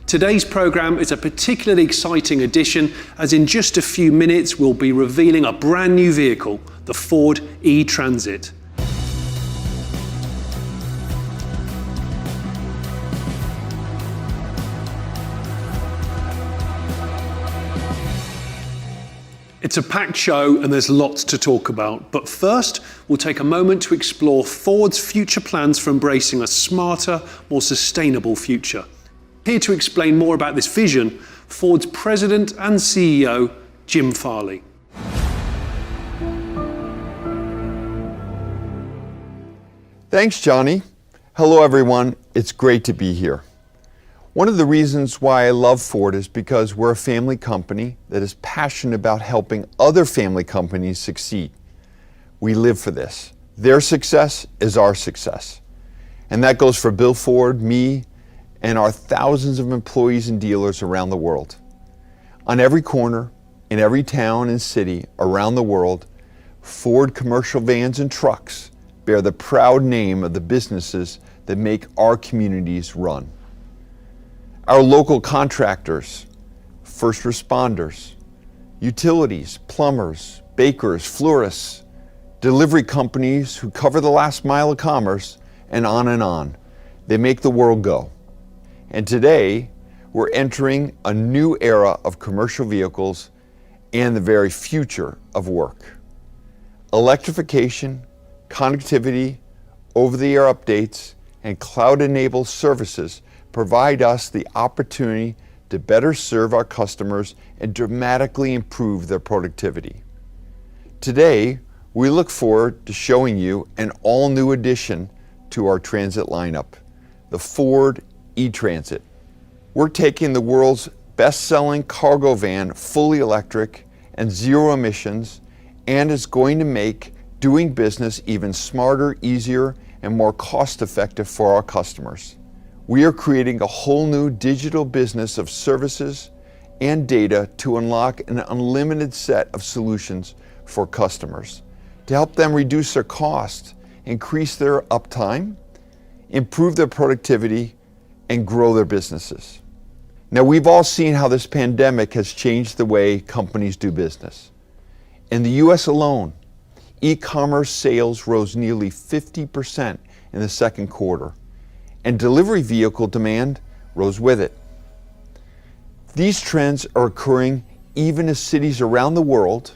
Today's programme is a particularly exciting edition, as in just a few minutes we'll be revealing a brand new vehicle, the Ford E-Transit. It's a packed show and there's lots to talk about, but first we'll take a moment to explore Ford's future plans for embracing a smarter, more sustainable future. Here to explain more about this vision, Ford's President and CEO, Jim Farley. Thanks, Johnny. Hello, everyone. It's great to be here. One of the reasons why I love Ford is because we're a family company that is passionate about helping other family companies succeed. We live for this. Their success is our success. And that goes for Bill Ford, me, and our thousands of employees and dealers around the world. On every corner, in every town and city around the world, Ford commercial vans and trucks bear the proud name of the businesses that make our communities run. Our local contractors, first responders, utilities, plumbers, bakers, florists, delivery companies who cover the last mile of commerce, and on. They make the world go. And today, we're entering a new era of commercial vehicles and the very future of work. Electrification, connectivity, over-the-air updates, and cloud-enabled services provide us the opportunity to better serve our customers and dramatically improve their productivity. Today, we look forward to showing you an all-new addition to our transit lineup, the Ford E-Transit. We're taking the world's best-selling cargo van fully electric and zero emissions, and is going to make doing business even smarter, easier, and more cost-effective for our customers. We are creating a whole new digital business of services and data to unlock an unlimited set of solutions for customers to help them reduce their costs, increase their uptime, improve their productivity, and grow their businesses. Now, we've all seen how this pandemic has changed the way companies do business. In the US alone, e-commerce sales rose nearly 50% in the second quarter, and delivery vehicle demand rose with it. These trends are occurring even as cities around the world,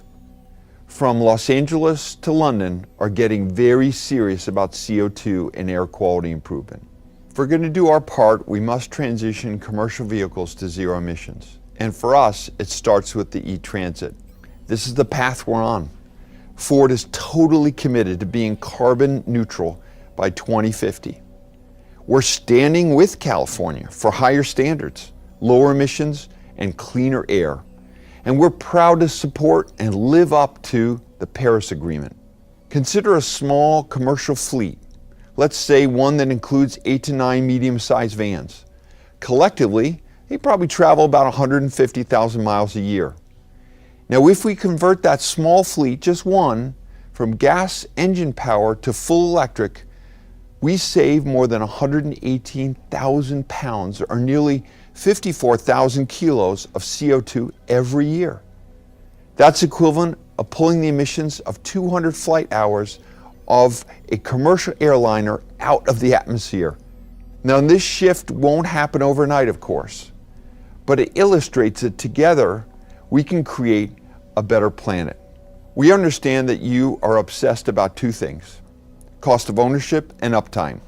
from Los Angeles to London, are getting very serious about CO2 and air quality improvement. If we're going to do our part, we must transition commercial vehicles to zero emissions. And for us, it starts with the E-Transit. This is the path we're on. Ford is totally committed to being carbon neutral by 2050. We're standing with California for higher standards, lower emissions, and cleaner air. And we're proud to support and live up to the Paris Agreement. Consider a small commercial fleet, let's say one that includes 8 to 9 medium-sized vans. Collectively, they probably travel about 150,000 miles a year. Now, if we convert that small fleet, just one, from gas engine power to full electric, we save more than 118,000 pounds, or nearly 54,000 kilos of CO2 every year. That's equivalent of pulling the emissions of 200 flight hours of a commercial airliner out of the atmosphere. Now, this shift won't happen overnight, of course, but it illustrates that together we can create a better planet. We understand that you are obsessed about two things: cost of ownership and uptime.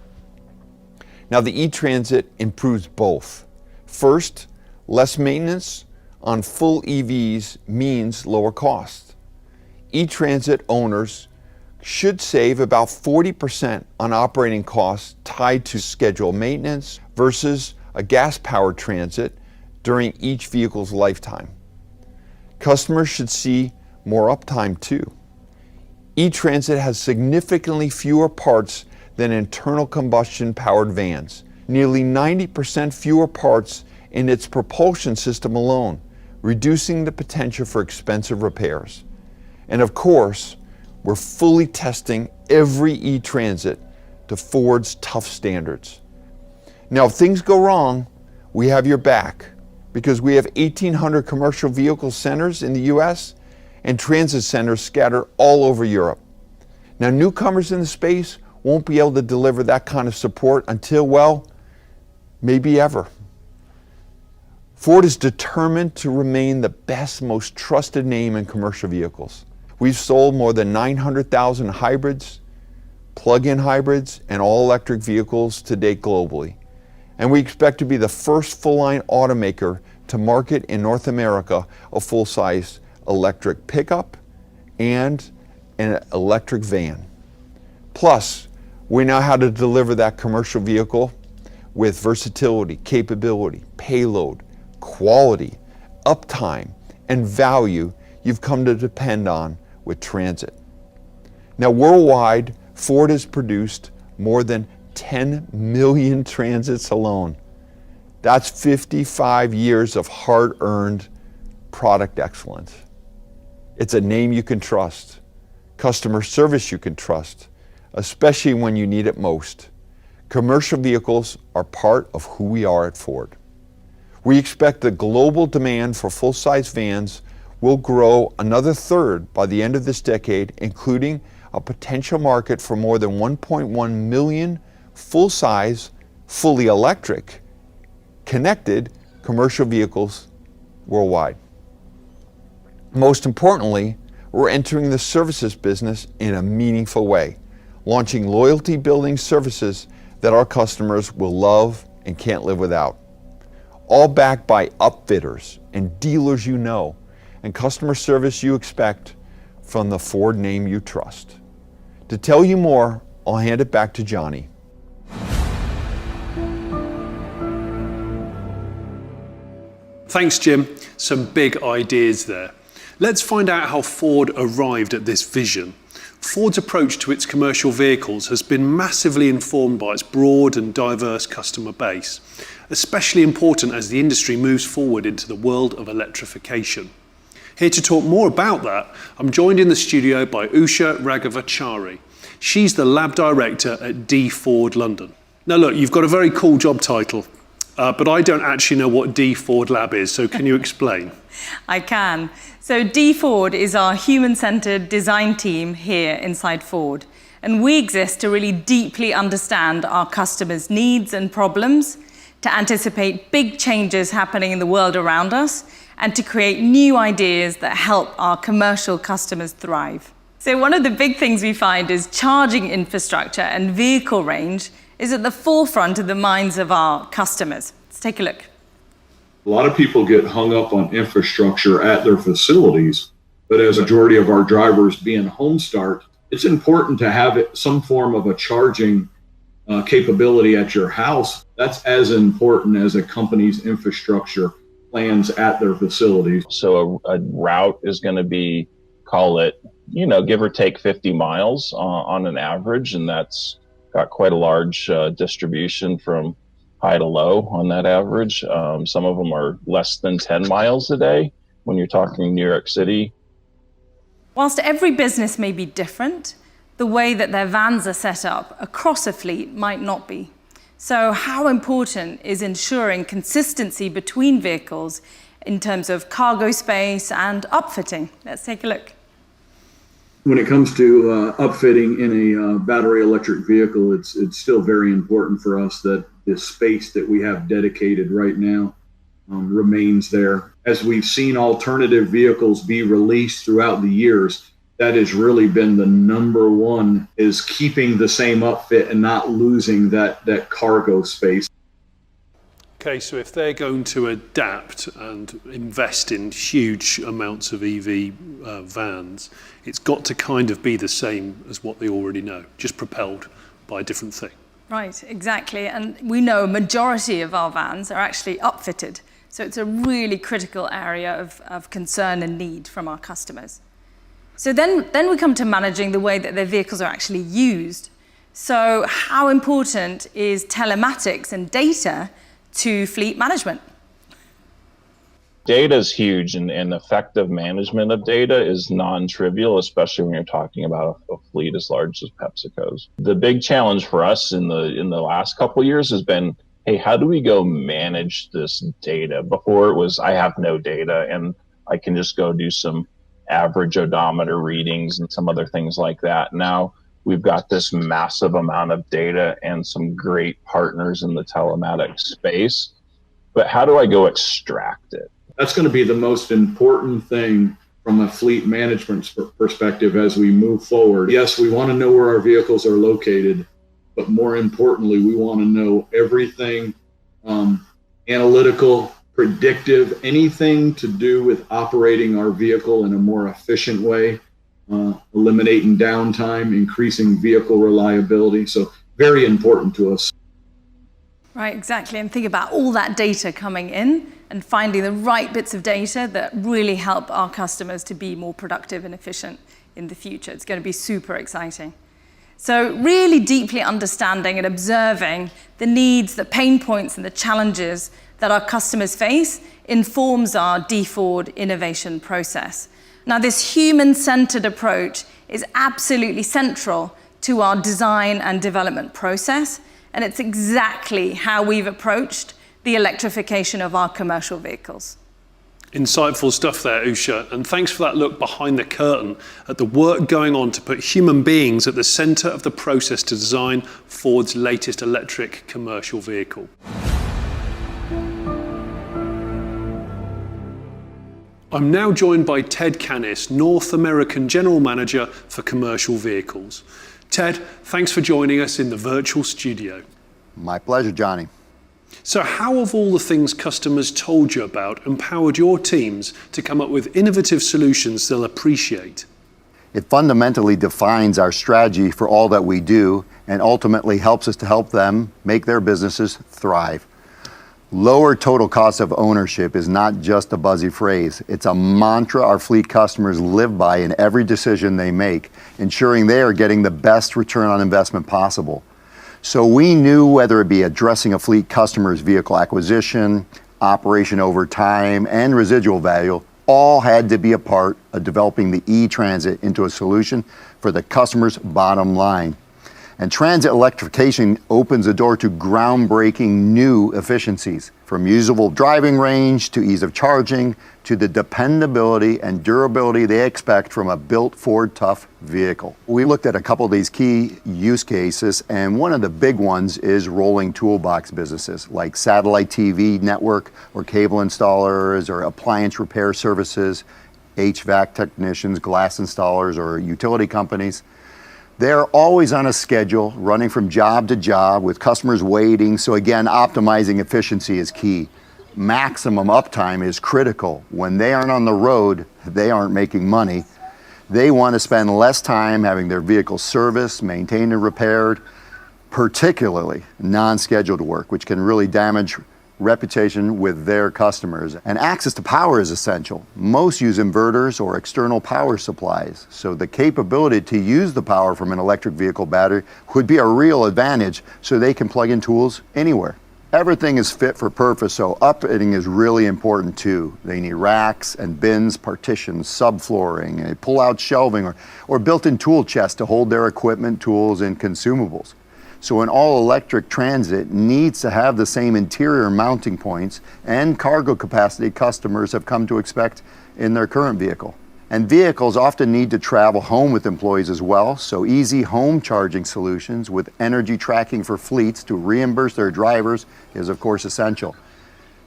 Now, the E-Transit improves both. First, less maintenance on full EVs means lower cost. E-Transit owners should save about 40% on operating costs tied to scheduled maintenance versus a gas-powered transit during each vehicle's lifetime. Customers should see more uptime too. E-Transit has significantly fewer parts than internal combustion powered vans, nearly 90% fewer parts in its propulsion system alone, reducing the potential for expensive repairs. And of course, we're fully testing every E-Transit to Ford's tough standards. Now, if things go wrong, we have your back because we have 1,800 commercial vehicle centers in the US and transit centers scattered all over Europe. Now, newcomers in the space won't be able to deliver that kind of support until, well, maybe ever. Ford is determined to remain the best, most trusted name in commercial vehicles. We've sold more than 900,000 hybrids, plug-in hybrids, and all-electric vehicles to date globally. And we expect to be the first full-line automaker to market in North America a full-size electric pickup and an electric van. Plus, we know how to deliver that commercial vehicle with versatility, capability, payload, quality, uptime, and value you've come to depend on with Transit. Now, worldwide, Ford has produced more than 10 million Transits alone. That's 55 years of hard-earned product excellence. It's a name you can trust, customer service you can trust, especially when you need it most. Commercial vehicles are part of who we are at Ford. We expect the global demand for full-size vans will grow another third by the end of this decade, including a potential market for more than 1.1 million full-size, fully electric, connected commercial vehicles worldwide. Most importantly, we're entering the services business in a meaningful way, launching loyalty-building services that our customers will love and can't live without. All backed by upfitters and dealers you know, and customer service you expect from the Ford name you trust. To tell you more, I'll hand it back to Johnny. Thanks, Jim. Some big ideas there. Let's find out how Ford arrived at this vision. Ford's approach to its commercial vehicles has been massively informed by its broad and diverse customer base, especially important as the industry moves forward into the world of electrification. Here to talk more about that, I'm joined in the studio by Usha Raghavachari. She's the lab director at D Ford London. Now look, you've got a very cool job title, but I don't actually know what D Ford Lab is, so can you explain? I can. So D Ford is our human-centered design team here inside Ford. And we exist to really deeply understand our customers' needs and problems, to anticipate big changes happening in the world around us, and to create new ideas that help our commercial customers thrive. So one of the big things we find is charging infrastructure and vehicle range is at the forefront of the minds of our customers. Let's take a look. A lot of people get hung up on infrastructure at their facilities, but as a majority of our drivers being home start, it's important to have some form of a charging capability at your house. That's as important as a company's infrastructure plans at their facilities. So a route is going to be, call it, give or take 50 miles on an average, and that's got quite a large distribution from high to low on that average. Some of them are less than 10 miles a day when you're talking New York City. Whilst every business may be different, the way that their vans are set up across a fleet might not be. So how important is ensuring consistency between vehicles in terms of cargo space and upfitting? Let's take a look. When it comes to upfitting in a battery electric vehicle, it's still very important for us that the space that we have dedicated right now remains there. As we've seen alternative vehicles be released throughout the years, that has really been the number one, is keeping the same upfit and not losing that cargo space. Okay, so if they're going to adapt and invest in huge amounts of EV vans, it's got to kind of be the same as what they already know, just propelled by a different thing. Right, exactly. And we know a majority of our vans are actually upfitted. So it's a really critical area of concern and need from our customers. So then we come to managing the way that their vehicles are actually used. So how important is telematics and data to fleet management? Data is huge, and effective management of data is non-trivial, especially when you're talking about a fleet as large as PepsiCo's. The big challenge for us in the last couple of years has been, hey, how do we go manage this data? Before it was, I have no data and I can just go do some average odometer readings and some other things like that. Now we've got this massive amount of data and some great partners in the telematics space. But how do I go extract it? That's going to be the most important thing from a fleet management perspective as we move forward. Yes, we want to know where our vehicles are located, but more importantly, we want to know everything analytical, predictive, anything to do with operating our vehicle in a more efficient way, eliminating downtime, increasing vehicle reliability. So very important to us. Right, exactly. And think about all that data coming in and finding the right bits of data that really help our customers to be more productive and efficient in the future. It's going to be super exciting. So really deeply understanding and observing the needs, the pain points, and the challenges that our customers face informs our D-Ford innovation process. Now, this human-centered approach is absolutely central to our design and development process, and it's exactly how we've approached the electrification of our commercial vehicles. Insightful stuff there, Usha, and thanks for that look behind the curtain at the work going on to put human beings at the center of the process to design Ford's latest electric commercial vehicle. I'm now joined by Ted Canis, North American General Manager for Commercial Vehicles. Ted, thanks for joining us in the virtual studio. My pleasure, Johnny. So how have all the things customers told you about empowered your teams to come up with innovative solutions they'll appreciate? It fundamentally defines our strategy for all that we do and ultimately helps us to help them make their businesses thrive. Lower total cost of ownership is not just a buzzy phrase. It's a mantra our fleet customers live by in every decision they make, ensuring they are getting the best return on investment possible. So we knew whether it be addressing a fleet customer's vehicle acquisition, operation over time, and residual value, all had to be a part of developing the E-Transit into a solution for the customer's bottom line. And transit electrification opens the door to groundbreaking new efficiencies, from usable driving range to ease of charging to the dependability and durability they expect from a built Ford Tough vehicle. We looked at a couple of these key use cases, and one of the big ones is rolling toolbox businesses like satellite TV network or cable installers or appliance repair services, HVAC technicians, glass installers, or utility companies. They're always on a schedule, running from job to job with customers waiting. So again, optimizing efficiency is key. Maximum uptime is critical. When they aren't on the road, they aren't making money. They want to spend less time having their vehicles serviced, maintained, and repaired, particularly non-scheduled work, which can really damage reputation with their customers. And access to power is essential. Most use inverters or external power supplies, so the capability to use the power from an electric vehicle battery would be a real advantage, so they can plug in tools anywhere. Everything is fit for purpose, so upfitting is really important too. They need racks and bins, partitions, subflooring, pull-out shelving, or built-in tool chests to hold their equipment, tools, and consumables. So an all-electric Transit needs to have the same interior mounting points and cargo capacity customers have come to expect in their current vehicle. And vehicles often need to travel home with employees as well, so easy home charging solutions with energy tracking for fleets to reimburse their drivers is of course essential.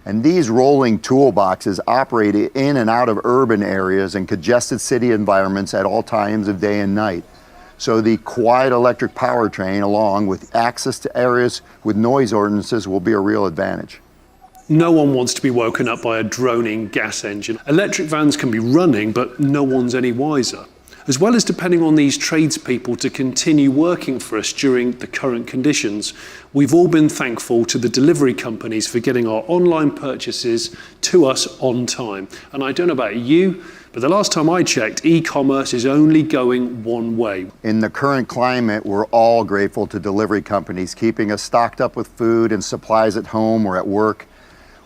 And these rolling toolboxes operate in and out of urban areas and congested city environments at all times of day and night. So the quiet electric powertrain, along with access to areas with noise ordinances, will be a real advantage. No one wants to be woken up by a droning gas engine. Electric vans can be running, but no one's any wiser. As well as depending on these tradespeople to continue working for us during the current conditions, we've all been thankful to the delivery companies for getting our online purchases to us on time. And I don't know about you, but the last time I checked, e-commerce is only going one way. In the current climate, we're all grateful to delivery companies keeping us stocked up with food and supplies at home or at work.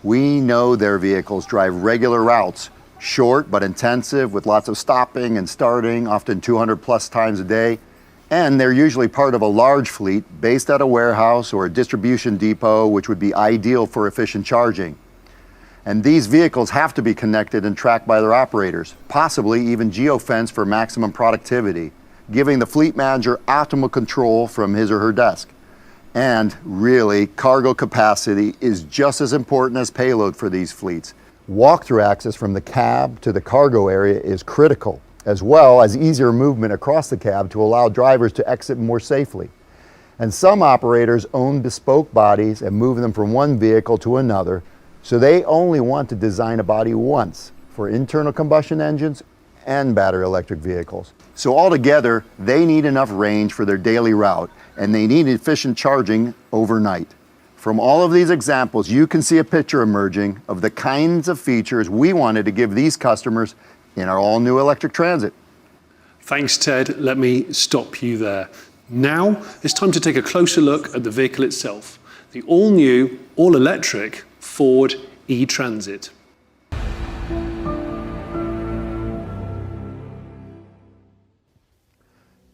We know their vehicles drive regular routes, short but intensive with lots of stopping and starting, often 200 plus times a day. And they're usually part of a large fleet based at a warehouse or a distribution depot, which would be ideal for efficient charging. And these vehicles have to be connected and tracked by their operators, possibly even geofenced for maximum productivity, giving the fleet manager optimal control from his or her desk. And really, cargo capacity is just as important as payload for these fleets. Walk-through access from the cab to the cargo area is critical, as well as easier movement across the cab to allow drivers to exit more safely. And some operators own bespoke bodies and move them from one vehicle to another, so they only want to design a body once for internal combustion engines and battery electric vehicles. So altogether, they need enough range for their daily route, and they need efficient charging overnight. From all of these examples, you can see a picture emerging of the kinds of features we wanted to give these customers in our all-new electric Transit. Thanks, Ted. Let me stop you there. Now it's time to take a closer look at the vehicle itself, the all-new, all-electric Ford E-Transit.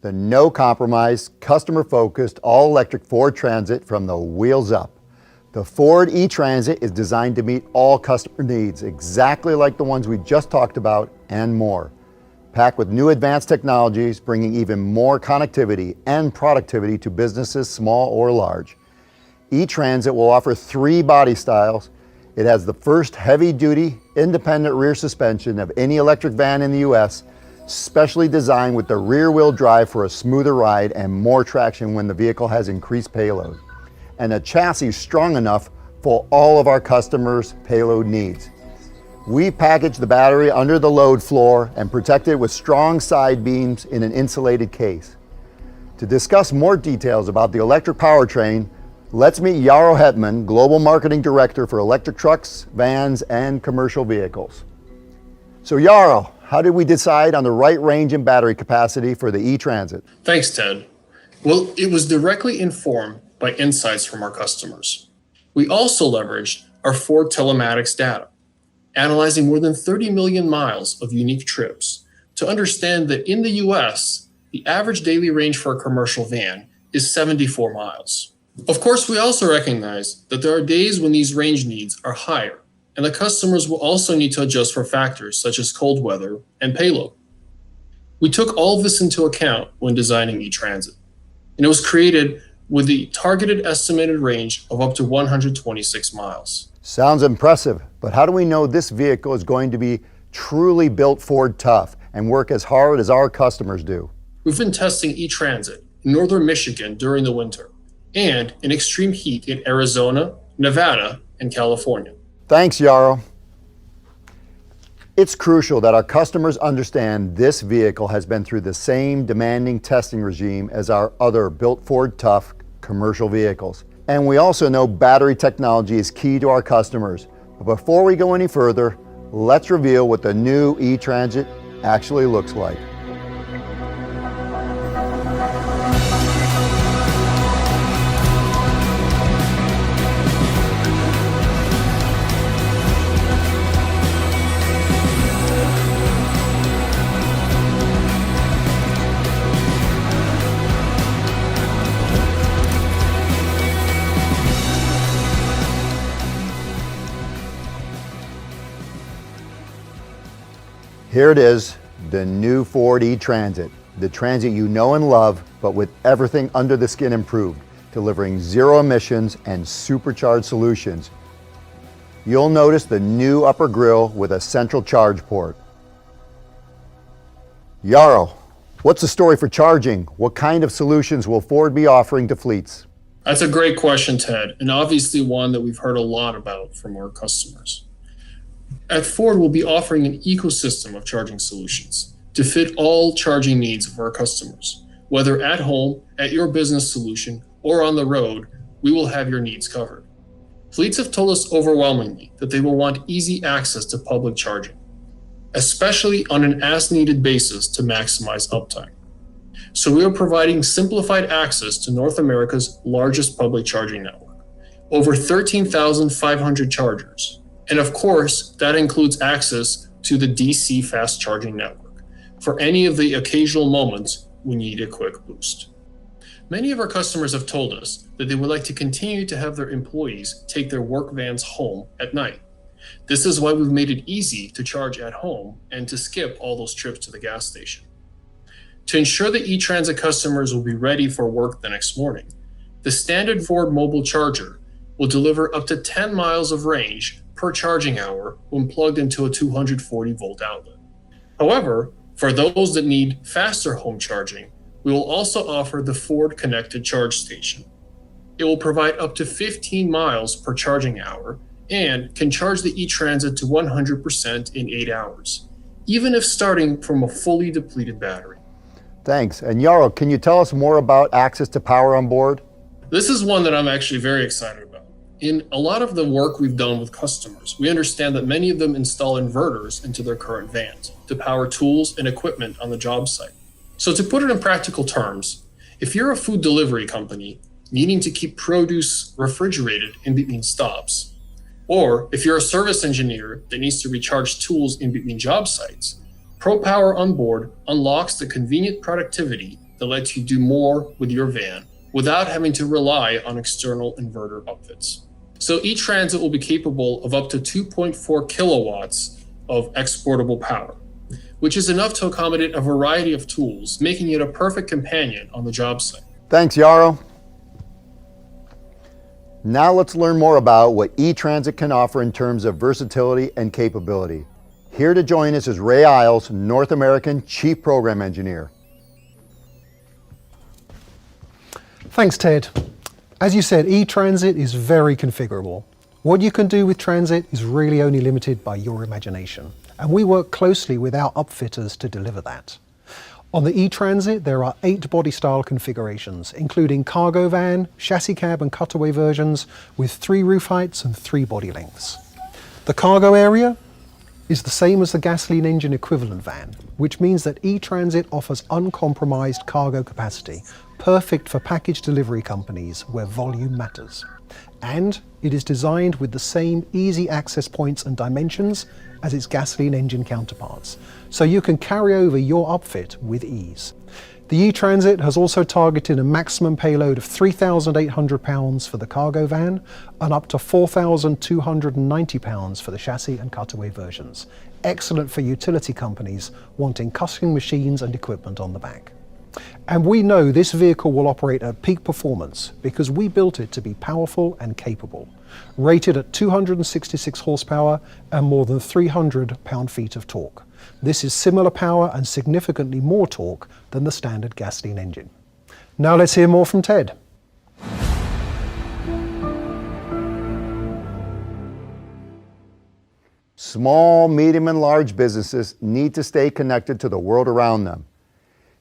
The no-compromise, customer-focused, all-electric Ford Transit from the wheels up. The Ford E-Transit is designed to meet all customer needs, exactly like the ones we just talked about and more. Packed with new advanced technologies, bringing even more connectivity and productivity to businesses small or large. E-Transit will offer 3 body styles. It has the first heavy-duty, independent rear suspension of any electric van in the US, specially designed with the rear-wheel drive for a smoother ride and more traction when the vehicle has increased payload. And a chassis strong enough for all of our customers' payload needs. We package the battery under the load floor and protect it with strong side beams in an insulated case. To discuss more details about the electric powertrain, let's meet Jarro Hetman, Global Marketing Director for electric trucks, vans, and commercial vehicles. So Jarro, how did we decide on the right range and battery capacity for the E-Transit? Thanks, Ted. Well, it was directly informed by insights from our customers. We also leveraged our Ford telematics data, analyzing more than 30 million miles of unique trips to understand that in the US, the average daily range for a commercial van is 74 miles. Of course, we also recognize that there are days when these range needs are higher, and the customers will also need to adjust for factors such as cold weather and payload. We took all of this into account when designing E-Transit, and it was created with the targeted estimated range of up to 126 miles. Sounds impressive, but how do we know this vehicle is going to be truly built Ford tough and work as hard as our customers do? We've been testing E-Transit in northern Michigan during the winter and in extreme heat in Arizona, Nevada, and California. Thanks, Jarro. It's crucial that our customers understand this vehicle has been through the same demanding testing regime as our other built Ford tough commercial vehicles. And we also know battery technology is key to our customers. But before we go any further, let's reveal what the new E-Transit actually looks like. Here it is, the new Ford E-Transit, the Transit you know and love, but with everything under the skin improved, delivering zero emissions and supercharged solutions. You'll notice the new upper grille with a central charge port. Jarro, what's the story for charging? What kind of solutions will Ford be offering to fleets? That's a great question, Ted, and obviously one that we've heard a lot about from our customers. At Ford, we'll be offering an ecosystem of charging solutions to fit all charging needs of our customers. Whether at home, at your business solution, or on the road, we will have your needs covered. Fleets have told us overwhelmingly that they will want easy access to public charging, especially on an as-needed basis to maximize uptime. So we are providing simplified access to North America's largest public charging network, over 13,500 chargers. And of course, that includes access to the DC fast charging network for any of the occasional moments when you need a quick boost. Many of our customers have told us that they would like to continue to have their employees take their work vans home at night. This is why we've made it easy to charge at home and to skip all those trips to the gas station. To ensure that E-Transit customers will be ready for work the next morning, the standard Ford mobile charger will deliver up to 10 miles of range per charging hour when plugged into a 240-volt outlet. However, for those that need faster home charging, we will also offer the Ford Connected Charge Station. It will provide up to 15 miles per charging hour and can charge the E-Transit to 100% in 8 hours, even if starting from a fully depleted battery. Thanks. And Yaro, can you tell us more about access to power on board? This is one that I'm actually very excited about. In a lot of the work we've done with customers, we understand that many of them install inverters into their current vans to power tools and equipment on the job site. So to put it in practical terms, if you're a food delivery company needing to keep produce refrigerated in between stops, or if you're a service engineer that needs to recharge tools in between job sites, ProPower Onboard unlocks the convenient productivity that lets you do more with your van without having to rely on external inverter upfits. So E-Transit will be capable of up to 2.4 kilowatts of exportable power, which is enough to accommodate a variety of tools, making it a perfect companion on the job site. Thanks, Yaro. Now let's learn more about what E-Transit can offer in terms of versatility and capability. Here to join us is Ray Isles, North American Chief Program Engineer. Thanks, Ted. As you said, E-Transit is very configurable. What you can do with Transit is really only limited by your imagination, and we work closely with our upfitters to deliver that. On the E-Transit, there are 8 body style configurations, including cargo van, chassis cab and cutaway versions with 3 roof heights and 3 body lengths. The cargo area is the same as the gasoline engine equivalent van, which means that E-Transit offers uncompromised cargo capacity, perfect for package delivery companies where volume matters. And it is designed with the same easy access points and dimensions as its gasoline engine counterparts, so you can carry over your upfit with ease. The E-Transit has also targeted a maximum payload of 3,800 pounds for the cargo van and up to 4,290 pounds for the chassis and cutaway versions. Excellent for utility companies wanting custom machines and equipment on the back. And we know this vehicle will operate at peak performance because we built it to be powerful and capable. Rated at 266 horsepower and more than 300 pound-feet of torque. This is similar power and significantly more torque than the standard gasoline engine. Now let's hear more from Ted. Small, medium, and large businesses need to stay connected to the world around them.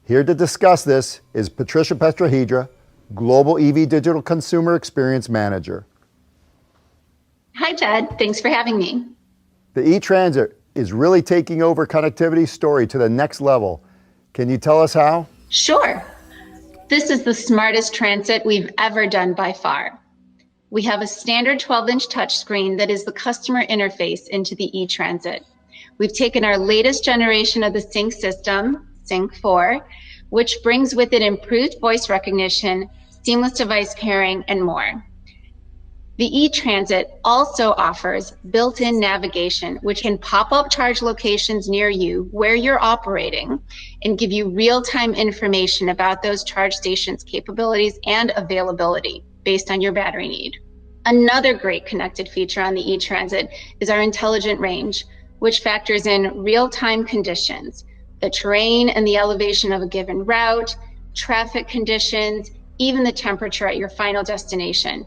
Here to discuss this is Patricia Petrahedra, Global EV Digital Consumer Experience Manager. Hi, Ted. Thanks for having me. The E-Transit is really taking over connectivity story to the next level. Can you tell us how? Sure. This is the smartest transit we've ever done by far. We have a standard 12-inch touchscreen that is the customer interface into the E-Transit. We've taken our latest generation of the Sync system, Sync 4, which brings with it improved voice recognition, seamless device pairing, and more. The E-Transit also offers built-in navigation, which can pop up charge locations near you where you're operating and give you real-time information about those charge stations' capabilities and availability based on your battery need. Another great connected feature on the E-Transit is our intelligent range, which factors in real-time conditions, the terrain and the elevation of a given route, traffic conditions, even the temperature at your final destination.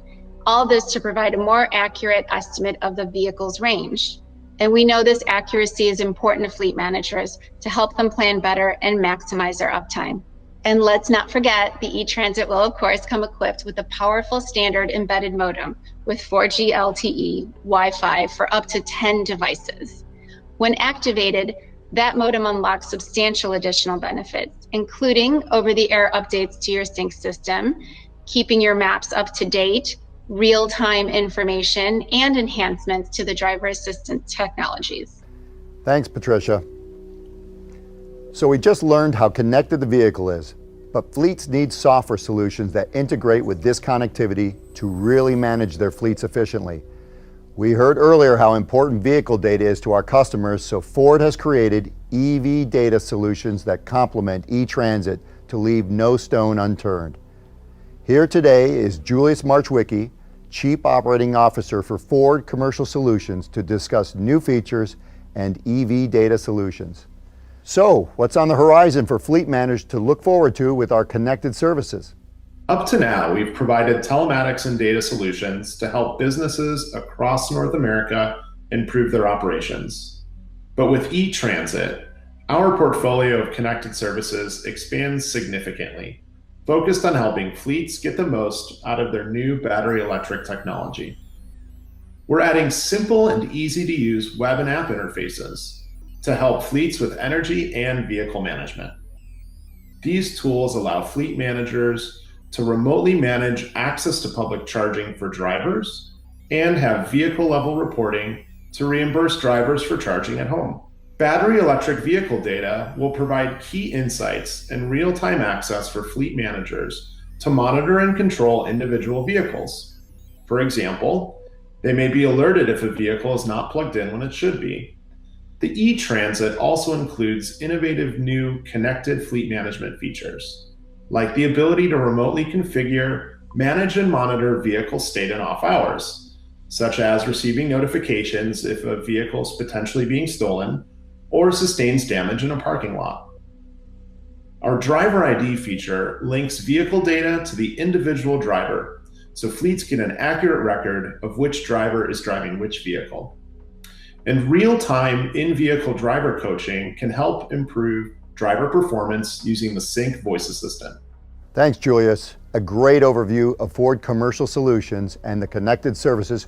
All this to provide a more accurate estimate of the vehicle's range. And we know this accuracy is important to fleet managers to help them plan better and maximize their uptime. And let's not forget, the E-Transit will of course come equipped with a powerful standard embedded modem with 4G LTE Wi-Fi for up to 10 devices. When activated, that modem unlocks substantial additional benefits, including over-the-air updates to your Sync system, keeping your maps up to date, real-time information, and enhancements to the driver assistance technologies. Thanks, Patricia. So we just learned how connected the vehicle is, but fleets need software solutions that integrate with this connectivity to really manage their fleets efficiently. We heard earlier how important vehicle data is to our customers, so Ford has created EV data solutions that complement E-Transit to leave no stone unturned. Here today is Julius Marchwicki, Chief Operating Officer for Ford Commercial Solutions, to discuss new features and EV data solutions. So, what's on the horizon for fleet managers to look forward to with our connected services? Up to now, we've provided telematics and data solutions to help businesses across North America improve their operations. But with E-Transit, our portfolio of connected services expands significantly, focused on helping fleets get the most out of their new battery electric technology. We're adding simple and easy to use web and app interfaces to help fleets with energy and vehicle management. These tools allow fleet managers to remotely manage access to public charging for drivers and have vehicle level reporting to reimburse drivers for charging at home. Battery electric vehicle data will provide key insights and real-time access for fleet managers to monitor and control individual vehicles. For example, they may be alerted if a vehicle is not plugged in when it should be. The E-Transit also includes innovative new connected fleet management features, like the ability to remotely configure, manage, and monitor vehicle state and off hours, such as receiving notifications if a vehicle is potentially being stolen or sustains damage in a parking lot. Our driver ID feature links vehicle data to the individual driver, so fleets get an accurate record of which driver is driving which vehicle. And real-time in-vehicle driver coaching can help improve driver performance using the Sync voice assistant. Thanks, Julius. A great overview of Ford Commercial Solutions and the connected services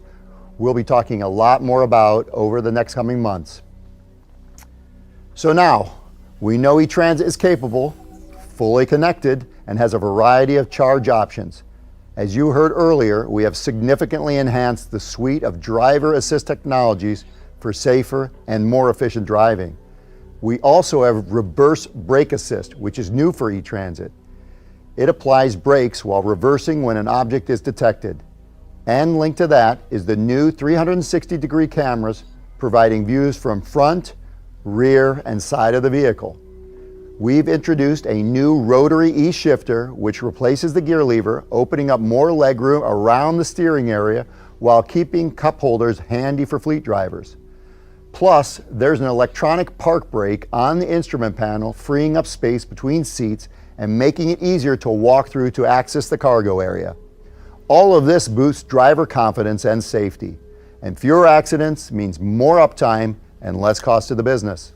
we'll be talking a lot more about over the next coming months. So now, we know E-Transit is capable, fully connected, and has a variety of charge options. As you heard earlier, we have significantly enhanced the suite of driver assist technologies for safer and more efficient driving. We also have reverse brake assist, which is new for E-Transit. It applies brakes while reversing when an object is detected. And linked to that is the new 360-degree cameras providing views from front, rear, and side of the vehicle. We've introduced a new rotary E-shifter, which replaces the gear lever, opening up more legroom around the steering area while keeping cup holders handy for fleet drivers. Plus, there's an electronic park brake on the instrument panel, freeing up space between seats and making it easier to walk through to access the cargo area. All of this boosts driver confidence and safety, and fewer accidents means more uptime and less cost to the business.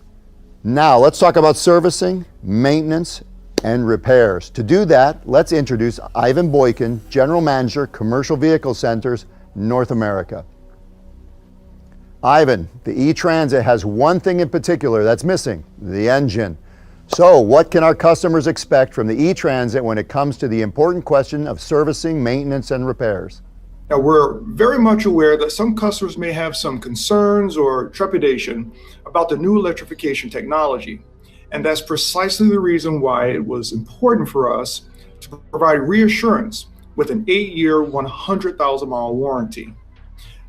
Now, let's talk about servicing, maintenance, and repairs. To do that, let's introduce Ivan Boykin, General Manager, Commercial Vehicle Centers, North America. Ivan, the E-Transit has one thing in particular that's missing, the engine. So what can our customers expect from the E-Transit when it comes to the important question of servicing, maintenance, and repairs? Now, we're very much aware that some customers may have some concerns or trepidation about the new electrification technology. And that's precisely the reason why it was important for us to provide reassurance with an 8-year, 100,000-mile warranty.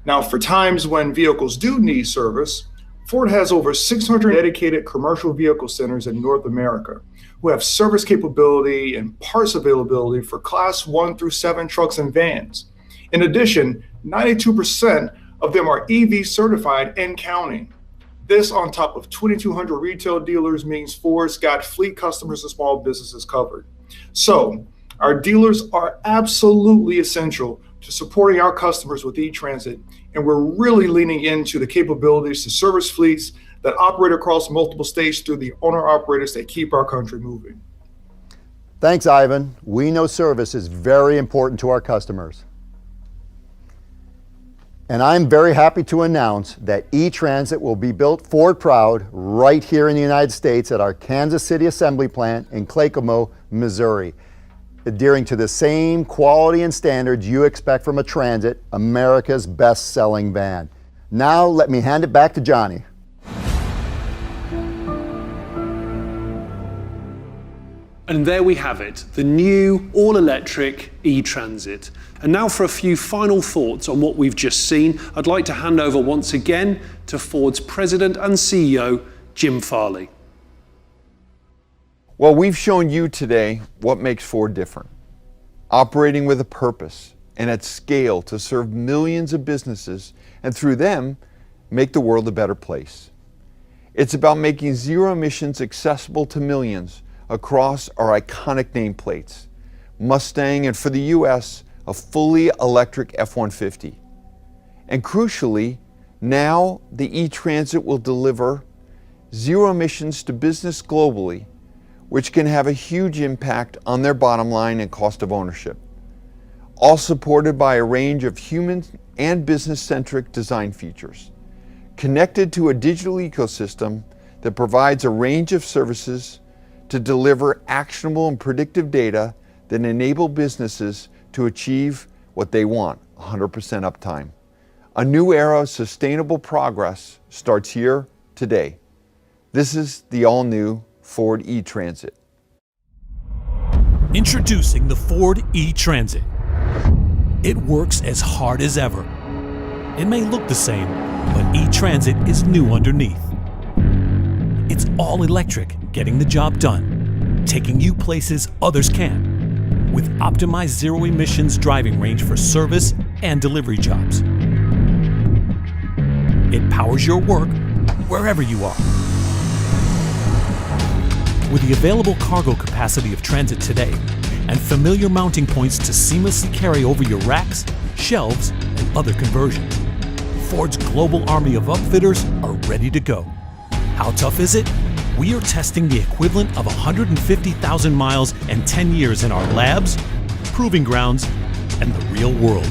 Now, for times when vehicles do need service, Ford has over 600 dedicated commercial vehicle centers in North America who have service capability and parts availability for Class 1 through 7 trucks and vans. In addition, 92% of them are EV certified and counting. This on top of 2,200 retail dealers means Ford's got fleet customers and small businesses covered. So our dealers are absolutely essential to supporting our customers with E-Transit, and we're really leaning into the capabilities to service fleets that operate across multiple states through the owner-operators that keep our country moving. Thanks, Ivan. We know service is very important to our customers. And I'm very happy to announce that E-Transit will be built Ford proud right here in the United States at our Kansas City assembly plant in Clacamo, Missouri, adhering to the same quality and standards you expect from a Transit, America's best-selling van. Now let me hand it back to Johnny. And there we have it, the new all-electric E-Transit. And now for a few final thoughts on what we've just seen, I'd like to hand over once again to Ford's President and CEO, Jim Farley. Well, we've shown you today what makes Ford different. Operating with a purpose and at scale to serve millions of businesses and through them, make the world a better place. It's about making zero emissions accessible to millions across our iconic nameplates, Mustang, and for the US, a fully electric F-150. And crucially, now the E-Transit will deliver zero emissions to business globally, which can have a huge impact on their bottom line and cost of ownership. All supported by a range of human and business-centric design features, connected to a digital ecosystem that provides a range of services to deliver actionable and predictive data that enable businesses to achieve what they want, 100% uptime. A new era of sustainable progress starts here today. This is the all-new Ford E-Transit. Introducing the Ford E-Transit. It works as hard as ever. It may look the same, but E-Transit is new underneath. It's all electric, getting the job done, taking you places others can't, with optimized zero emissions driving range for service and delivery jobs. It powers your work wherever you are. With the available cargo capacity of Transit today and familiar mounting points to seamlessly carry over your racks, shelves, and other conversions, Ford's global army of upfitters are ready to go. How tough is it? We are testing the equivalent of 150,000 miles and 10 years in our labs, proving grounds, and the real world.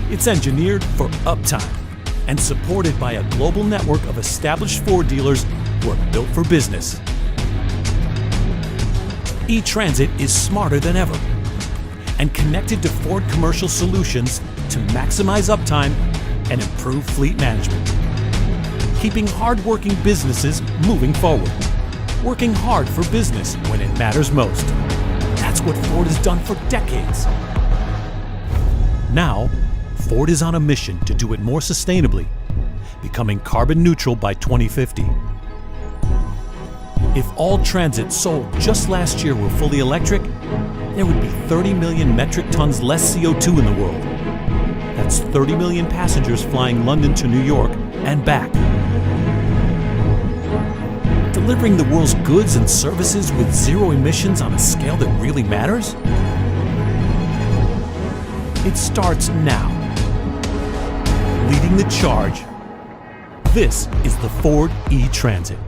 It's engineered for uptime and supported by a global network of established Ford dealers who are built for business. E-Transit is smarter than ever and connected to Ford Commercial Solutions to maximize uptime and improve fleet management. Keeping hard-working businesses moving forward. Working hard for business when it matters most. That's what Ford has done for decades. Now, Ford is on a mission to do it more sustainably, becoming carbon neutral by 2050. If all Transits sold just last year were fully electric, there would be 30 million metric tons less CO2 in the world. That's 30 million passengers flying London to New York and back. Delivering the world's goods and services with zero emissions on a scale that really matters? It starts now. Leading the charge, this is the Ford E-Transit.